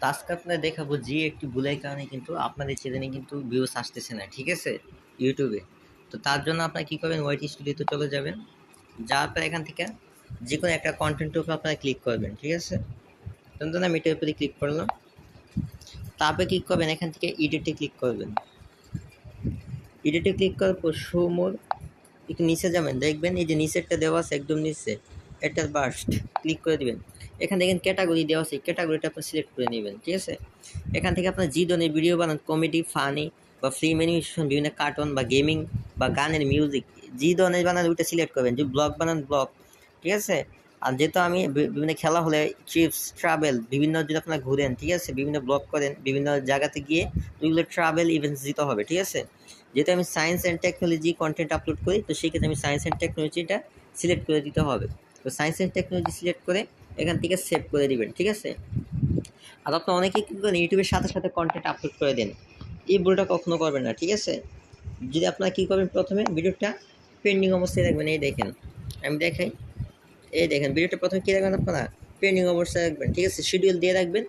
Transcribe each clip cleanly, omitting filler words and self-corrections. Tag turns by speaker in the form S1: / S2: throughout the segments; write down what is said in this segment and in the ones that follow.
S1: তো আজকে আপনাদের দেখাবো যে একটি ভুলের কারণে কিন্তু আপনাদের চ্যানেলে কিন্তু ভিউজ আসতেছে না, ঠিক আছে, ইউটিউবে। তো তার জন্য আপনারা কী করবেন, ওয়াইটি স্টুডিওতে চলে যাবেন। যাওয়ার পর এখান থেকে যে কোনো একটা কন্টেন্টের উপর আপনারা ক্লিক করবেন, ঠিক আছে। তখন আমি এটার উপরে ক্লিক করলাম। তারপরে ক্লিক করবেন, এখান থেকে এডিটে ক্লিক করবেন। এডিটে ক্লিক করার পর শো মোর একটু নিচে যাবেন, দেখবেন এই যে নিচেরটা দেওয়া আছে একদম নিচে, এটার বার্স্ট ক্লিক করে দিবেন। এখান থেকে ক্যাটাগরি দেওয়া আছে, ক্যাটাগরিটা আপনি সিলেক্ট করে নেবেন, ঠিক আছে। এখান থেকে আপনার যে ধরনের ভিডিও বানান, কমেডি, ফানি বা ফিল্ম অ্যানিমেশন, বিভিন্ন কার্টুন বা গেমিং বা গানের মিউজিক, যে ধরনের বানান ওইটা সিলেক্ট করবেন। যদি ব্লগ বানান ব্লগ, ঠিক আছে। আর যেহেতু আমি বিভিন্ন খেলা হলে ট্রিপস ট্রাভেল বিভিন্ন যদি আপনারা ঘুরেন, ঠিক আছে, বিভিন্ন ব্লগ করেন বিভিন্ন জায়গাতে গিয়ে, ওইগুলো ট্রাভেল ইভেন্টস দিতে হবে, ঠিক আছে। যেহেতু আমি science and technology content upload করি, তো সেই ক্ষেত্রে আমি সায়েন্স অ্যান্ড টেকনোলজিটা সিলেক্ট করে দিতে হবে। তো সায়েন্স অ্যান্ড টেকনোলজি সিলেক্ট করে এখান থেকে সেভ করে দিবেন, ঠিক আছে। আর আপনার অনেকেই কী করেন, ইউটিউবের সাথে সাথে কন্টেন্ট আপলোড করে দেন। এই ভুলটা কখনো করবেন না, ঠিক আছে। যদি আপনারা কী করবেন, প্রথমে ভিডিওটা পেন্ডিং অবস্থায় রাখবেন। এই দেখেন, আমি দেখাই, এই দেখেন ভিডিওটা প্রথমে কী রাখবেন, আপনারা পেন্ডিং অবস্থায় রাখবেন, ঠিক আছে। শিডিউল দিয়ে রাখবেন।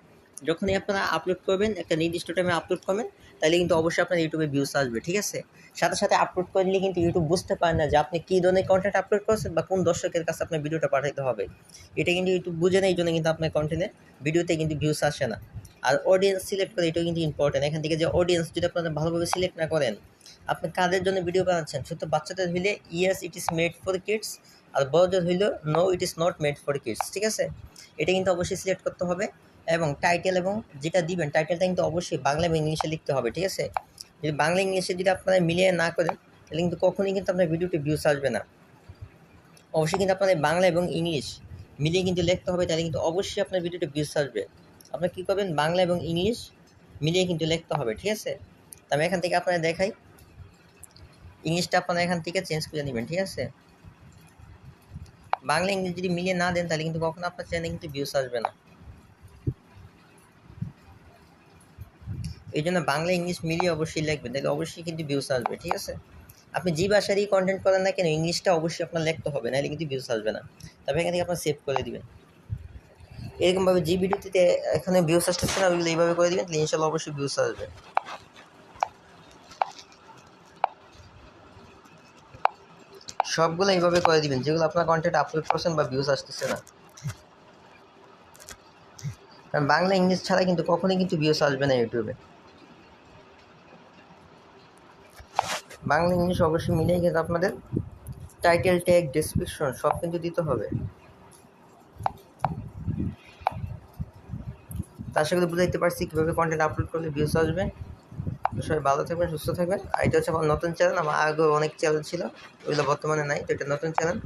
S1: যখনই আপনারা আপলোড করবেন, একটা নির্দিষ্ট টাইমে আপলোড করবেন, তাহলে কিন্তু অবশ্যই আপনার ইউটিউবে ভিউজ আসবে, ঠিক আছে। সাথে সাথে আপলোড করে দিলে কিন্তু ইউটিউব বুঝতে পারে না যে আপনি কী ধরনের কন্টেন্ট আপলোড করছেন বা কোন দর্শকের কাছে আপনার ভিডিওটা পাঠাতে হবে। এটা কিন্তু ইউটিউব বুঝে না, এই জন্য কিন্তু আপনার কন্টেন্টের ভিডিওতে কিন্তু ভিউজ আসে না। আর অডিয়েন্স সিলেক্ট করে, এটাও কিন্তু ইম্পর্টেন্ট। এখান থেকে যে অডিয়েন্স যদি আপনারা ভালোভাবে সিলেক্ট না করেন, আপনি কাদের জন্য ভিডিও বানাচ্ছেন, শুধু বাচ্চাদের হইলে yes it is made for kids, আর বড়দের হইল no it is not made for kids, ঠিক আছে। এটা কিন্তু অবশ্যই সিলেক্ট করতে হবে। এবং টাইটেল এবং যেটা দিবেন, টাইটেলটা কিন্তু অবশ্যই বাংলা এবং ইংলিশে লিখতে হবে, ঠিক আছে। যদি বাংলা ইংলিশে যদি আপনারা মিলিয়ে না করেন, তাহলে কিন্তু কখনোই কিন্তু আপনার ভিডিওতে ভিউজ আসবে না। অবশ্যই কিন্তু আপনাদের বাংলা এবং ইংলিশ মিলিয়ে কিন্তু লিখতে হবে, তাহলে কিন্তু অবশ্যই আপনার ভিডিওতে ভিউজ আসবে। আপনারা কী করবেন, বাংলা এবং ইংলিশ মিলিয়ে কিন্তু লিখতে হবে, ঠিক আছে। তো আমি এখান থেকে আপনারা দেখাই, ইংলিশটা আপনারা এখান থেকে চেঞ্জ করে নেবেন, ঠিক আছে। বাংলা ইংলিশ যদি মিলিয়ে না দেন, তাহলে কিন্তু কখনো আপনার চ্যানেলে কিন্তু ভিউজ আসবে না। এই জন্য বাংলা ইংলিশ মিলিয়ে অবশ্যই লিখবেন, তাহলে অবশ্যই কিন্তু ভিউজ আসবে, ঠিক আছে। আপনি যে ভাষারই কন্টেন্ট করেন না কেন, ইংলিশটা অবশ্যই আপনার লিখতে হবে, নাহলে কিন্তু ভিউজ আসবে না। তবে এখান থেকে আপনার সেভ করে দিবেন। এরকমভাবে যে ভিডিওটিতে এখানে ভিউজ আসতেছে না, ওইগুলো এইভাবে করে দিবেন, তাহলে ইনশাল্লাহ অবশ্যই ভিউজ আসবে। সবগুলো এইভাবে করে দিবেন যেগুলো আপনার কন্টেন্ট আপলোড করছেন বা ভিউজ আসতেছে না। কারণ বাংলা ইংলিশ ছাড়া কিন্তু কখনোই কিন্তু ভিউজ আসবে না ইউটিউবে। বাংলা ইংলিশ অবশ্যই মিলিয়ে কিন্তু আপনাদের টাইটেল, ট্যাগ, ডেসক্রিপশন সব কিন্তু দিতে হবে। তার সাথে বুঝাইতে পারছি কীভাবে কন্টেন্ট আপলোড করলে ভিউজ আসবে। সবাই ভালো থাকবেন, সুস্থ থাকবেন। আর এটা হচ্ছে আমার নতুন চ্যানেল, আমার আগে অনেক চ্যানেল ছিল, ওইগুলো বর্তমানে নাই। তো এটা নতুন চ্যানেল,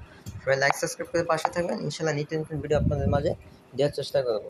S1: সবাই লাইক সাবস্ক্রাইব করে পাশে থাকবেন। ইনশাল্লাহ নিত্য নতুন ভিডিও আপনাদের মাঝে দেওয়ার চেষ্টা করবো।